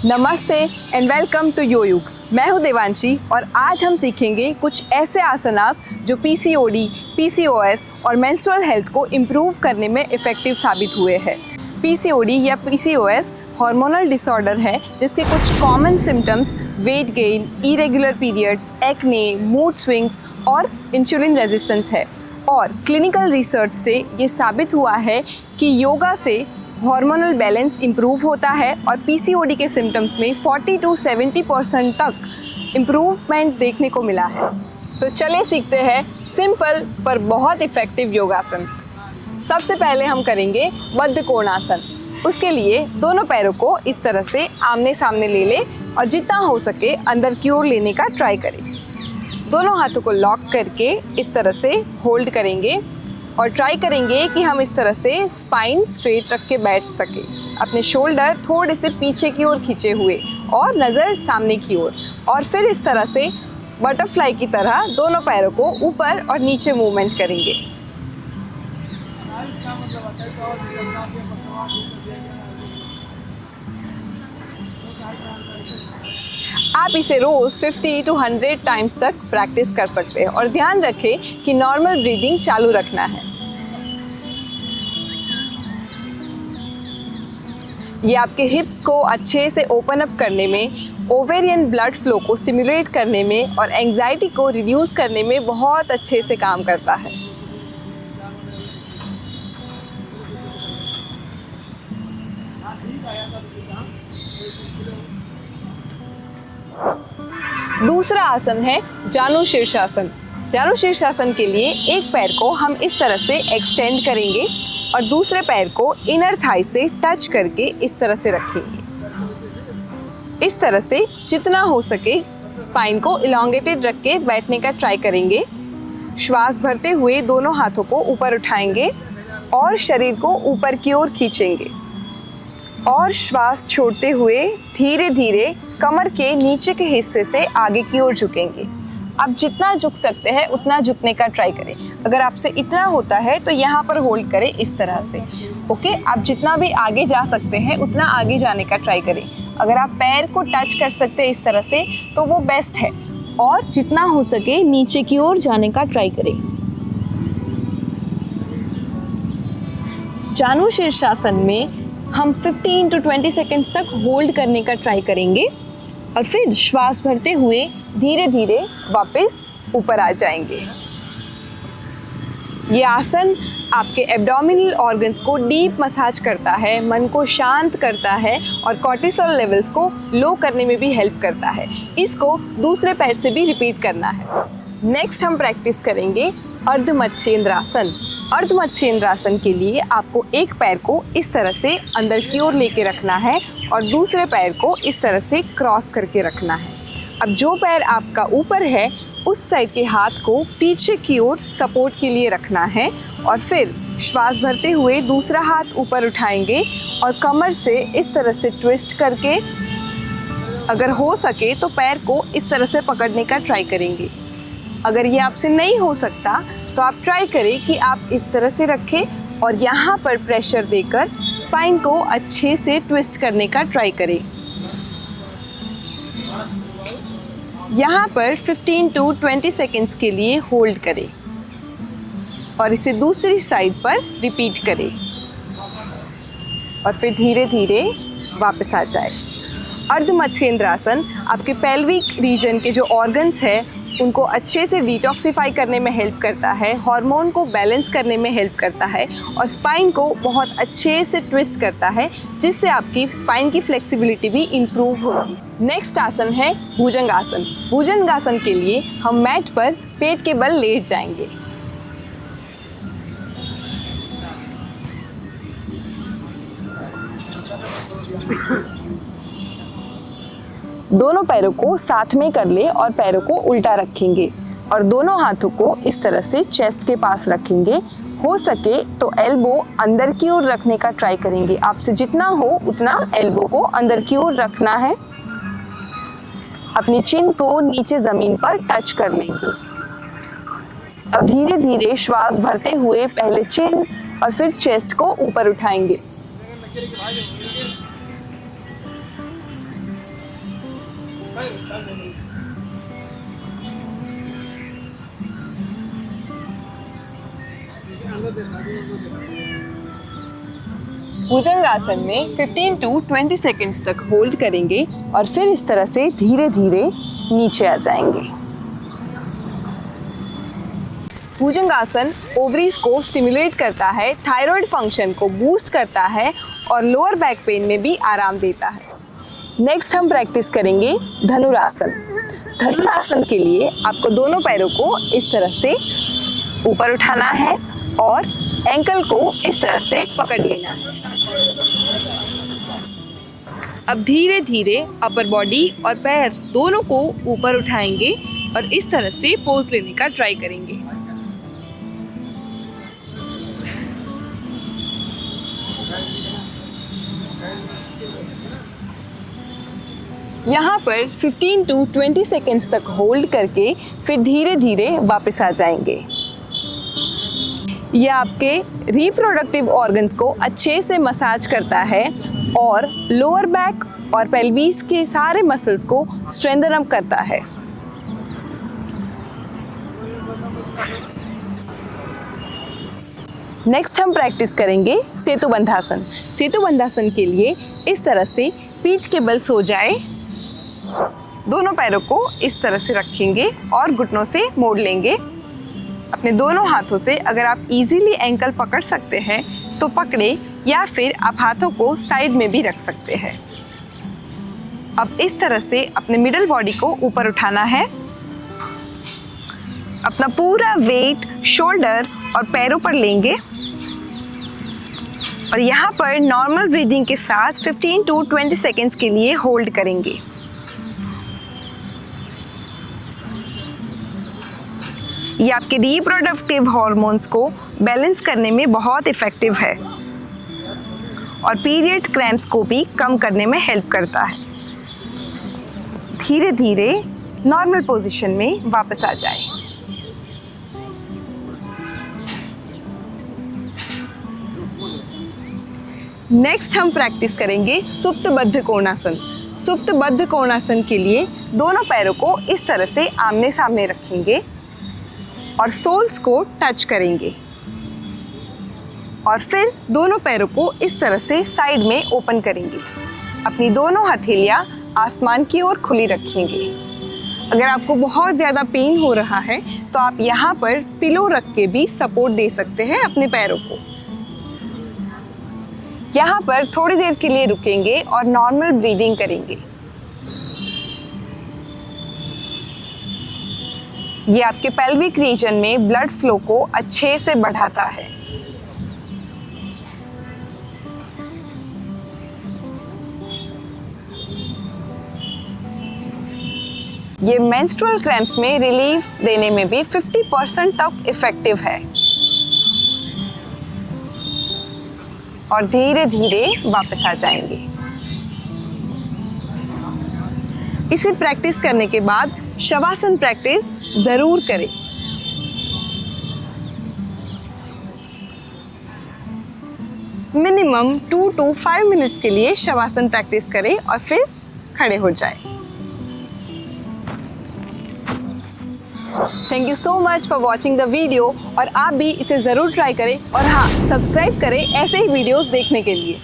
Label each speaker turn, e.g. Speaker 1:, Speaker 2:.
Speaker 1: नमस्ते and welcome to योयुग। मैं हूं देवांशी और आज हम सीखेंगे कुछ ऐसे आसनास जो पीसीओडी, पीसीओएस और मेंस्ट्रुअल हेल्थ को इम्प्रूव करने में इफ़ेक्टिव साबित हुए हैं। पीसीओडी या पीसीओएस हार्मोनल डिसऑर्डर है जिसके कुछ common symptoms weight gain, irregular periods, acne, mood swings और इंसुलिन रेजिस्टेंस है। और क्लिनिकल रिसर्च से ये साबित हुआ है कि योगा से हार्मोनल बैलेंस इम्प्रूव होता है और पीसीओडी के सिम्टम्स में 40 to 70% तक इम्प्रूवमेंट देखने को मिला है। तो चलिए सीखते हैं सिंपल पर बहुत इफ़ेक्टिव योगासन। सबसे पहले हम करेंगे बद्ध कोणासन। उसके लिए दोनों पैरों को इस तरह से आमने सामने ले लें और जितना हो सके अंदर की ओर लेने का ट्राई करें। दोनों हाथों को लॉक करके इस तरह से होल्ड करेंगे और ट्राई करेंगे कि हम इस तरह से स्पाइन स्ट्रेट रख के बैठ सके। अपने शोल्डर थोड़े से पीछे की ओर खींचे हुए और नज़र सामने की ओर, और फिर इस तरह से बटरफ्लाई की तरह दोनों पैरों को ऊपर और नीचे मूवमेंट करेंगे। आप इसे रोज़ 50 to 100 टाइम्स तक प्रैक्टिस कर सकते हैं और ध्यान रखें कि नॉर्मल ब्रीदिंग चालू रखना है। ये आपके हिप्स को अच्छे से ओपन अप करने में, ओवेरियन ब्लड फ्लो को स्टिमुलेट करने में और एंजाइटी को रिड्यूस करने में बहुत अच्छे से काम करता है। दूसरा आसन है जानु शीर्षासन। जानु शीर्षासन के लिए एक पैर को हम इस तरह से एक्सटेंड करेंगे और दूसरे पैर को इनर थाई से टच करके इस तरह से रखेंगे। इस तरह से जितना हो सके स्पाइन को इलॉन्गेटेड रख के बैठने का ट्राई करेंगे। श्वास भरते हुए दोनों हाथों को ऊपर उठाएंगे और शरीर को ऊपर की ओर खींचेंगे और श्वास छोड़ते हुए धीरे धीरे कमर के नीचे के हिस्से से आगे की ओर झुकेंगे। आप जितना झुक सकते हैं उतना झुकने का ट्राई करें। अगर आपसे इतना होता है तो यहाँ पर होल्ड करें इस तरह से। ओके, आप जितना भी आगे जा सकते हैं उतना आगे जाने का ट्राई करें। अगर आप पैर को टच कर सकते हैं इस तरह से तो वो बेस्ट है, और जितना हो सके नीचे की ओर जाने का ट्राई करें। जानु शीर्षासन में हम 15 to 20 सेकेंड्स तक होल्ड करने का ट्राई करेंगे और फिर श्वास भरते हुए धीरे धीरे वापस ऊपर आ जाएंगे। ये आसन आपके एब्डोमिनल ऑर्गन्स को डीप मसाज करता है, मन को शांत करता है और कॉर्टिसोल लेवल्स को लो करने में भी हेल्प करता है। इसको दूसरे पैर से भी रिपीट करना है। नेक्स्ट हम प्रैक्टिस करेंगे अर्ध मत्स्येंद्रासन। अर्ध मत्स्येंद्रासन के लिए आपको एक पैर को इस तरह से अंदर की ओर लेके रखना है और दूसरे पैर को इस तरह से क्रॉस करके रखना है। अब जो पैर आपका ऊपर है उस साइड के हाथ को पीछे की ओर सपोर्ट के लिए रखना है और फिर श्वास भरते हुए दूसरा हाथ ऊपर उठाएंगे और कमर से इस तरह से ट्विस्ट करके, अगर हो सके तो पैर को इस तरह से पकड़ने का ट्राई करेंगे। अगर ये आपसे नहीं हो सकता तो आप ट्राई करें कि आप इस तरह से रखें और यहाँ पर प्रेशर देकर स्पाइन को अच्छे से ट्विस्ट करने का ट्राई करें। यहाँ पर 15 to 20 सेकेंड्स के लिए होल्ड करें और इसे दूसरी साइड पर रिपीट करें और फिर धीरे धीरे वापस आ जाए। अर्ध मत्स्येंद्रासन आपके पेल्विक रीजन के जो ऑर्गन्स हैं उनको अच्छे से डिटॉक्सिफाई करने में हेल्प करता है, हार्मोन को बैलेंस करने में हेल्प करता है और स्पाइन को बहुत अच्छे से ट्विस्ट करता है, जिससे आपकी स्पाइन की फ्लेक्सिबिलिटी भी इम्प्रूव होगी। नेक्स्ट आसन है भुजंगासन। भुजंगासन के लिए हम मैट पर पेट के बल लेट जाएंगे। दोनों पैरों को साथ में कर ले और पैरों को उल्टा रखेंगे और दोनों हाथों को इस तरह से चेस्ट के पास रखेंगे। हो सके तो एल्बो अंदर की ओर रखने का ट्राई करेंगे। आपसे जितना हो उतना एल्बो को अंदर की ओर रखना है। अपनी चिन को नीचे ज़मीन पर टच कर लेंगे। अब धीरे धीरे श्वास भरते हुए पहले चिन और फिर चेस्ट को ऊपर उठाएंगे। भुजंगासन में 15 to 20 सेकंड्स तक होल्ड करेंगे और फिर इस तरह से धीरे धीरे नीचे आ जाएंगे। भुजंगासन ओवरीज को स्टिमुलेट करता है, थायराइड फंक्शन को बूस्ट करता है और लोअर बैक पेन में भी आराम देता है। नेक्स्ट हम प्रैक्टिस करेंगे धनुरासन। धनुरासन के लिए आपको दोनों पैरों को इस तरह से ऊपर उठाना है और एंकल को इस तरह से पकड़ लेना है। अब धीरे धीरे अपर बॉडी और पैर दोनों को ऊपर उठाएंगे और इस तरह से पोज लेने का ट्राई करेंगे। यहाँ पर 15 to 20 सेकेंड्स तक होल्ड करके फिर धीरे धीरे वापस आ जाएंगे। यह आपके रिप्रोडक्टिव ऑर्गन्स को अच्छे से मसाज करता है और लोअर बैक और पेल्विस के सारे मसल्स को स्ट्रेंथन अप करता है। नेक्स्ट हम प्रैक्टिस करेंगे सेतुबंधासन। सेतुबंधासन के लिए इस तरह से पीठ के बल सो जाए, दोनों पैरों को इस तरह से रखेंगे और घुटनों से मोड़ लेंगे। अपने दोनों हाथों से अगर आप इजीली एंकल पकड़ सकते हैं तो पकड़े या फिर आप हाथों को साइड में भी रख सकते हैं। अब इस तरह से अपने मिडल बॉडी को ऊपर उठाना है। अपना पूरा वेट शोल्डर और पैरों पर लेंगे और यहाँ पर नॉर्मल ब्रीदिंग के साथ 15 to 20 सेकेंड्स के लिए होल्ड करेंगे। ये आपके रिप्रोडक्टिव हार्मोन्स को बैलेंस करने में बहुत इफ़ेक्टिव है और पीरियड क्रैम्प्स को भी कम करने में हेल्प करता है। धीरे धीरे नॉर्मल पोजीशन में वापस आ जाए। नेक्स्ट हम प्रैक्टिस करेंगे सुप्त बद्ध कोणासन। सुप्त बद्ध कोणासन के लिए दोनों पैरों को इस तरह से आमने सामने रखेंगे और सोल्स को टच करेंगे और फिर दोनों पैरों को इस तरह से साइड में ओपन करेंगे। अपनी दोनों हथेलियां आसमान की ओर खुली रखेंगे। अगर आपको बहुत ज़्यादा पेन हो रहा है तो आप यहाँ पर पिलो रख के भी सपोर्ट दे सकते हैं अपने पैरों को। यहाँ पर थोड़ी देर के लिए रुकेंगे और नॉर्मल ब्रीदिंग करेंगे। ये आपके पेल्विक रीजन में ब्लड फ्लो को अच्छे से बढ़ाता है। ये मेंस्ट्रुअल क्रैम्प्स में रिलीफ देने में भी 50% तक इफेक्टिव है और धीरे धीरे वापस आ जाएंगे। इसे प्रैक्टिस करने के बाद शवासन प्रैक्टिस ज़रूर करें। मिनिमम 2 to 5 मिनट्स के लिए शवासन प्रैक्टिस करें और फिर खड़े हो जाएं। Thank you so much for watching the video और आप भी इसे ज़रूर ट्राई करें और हाँ, सब्सक्राइब करें ऐसे ही वीडियोस देखने के लिए।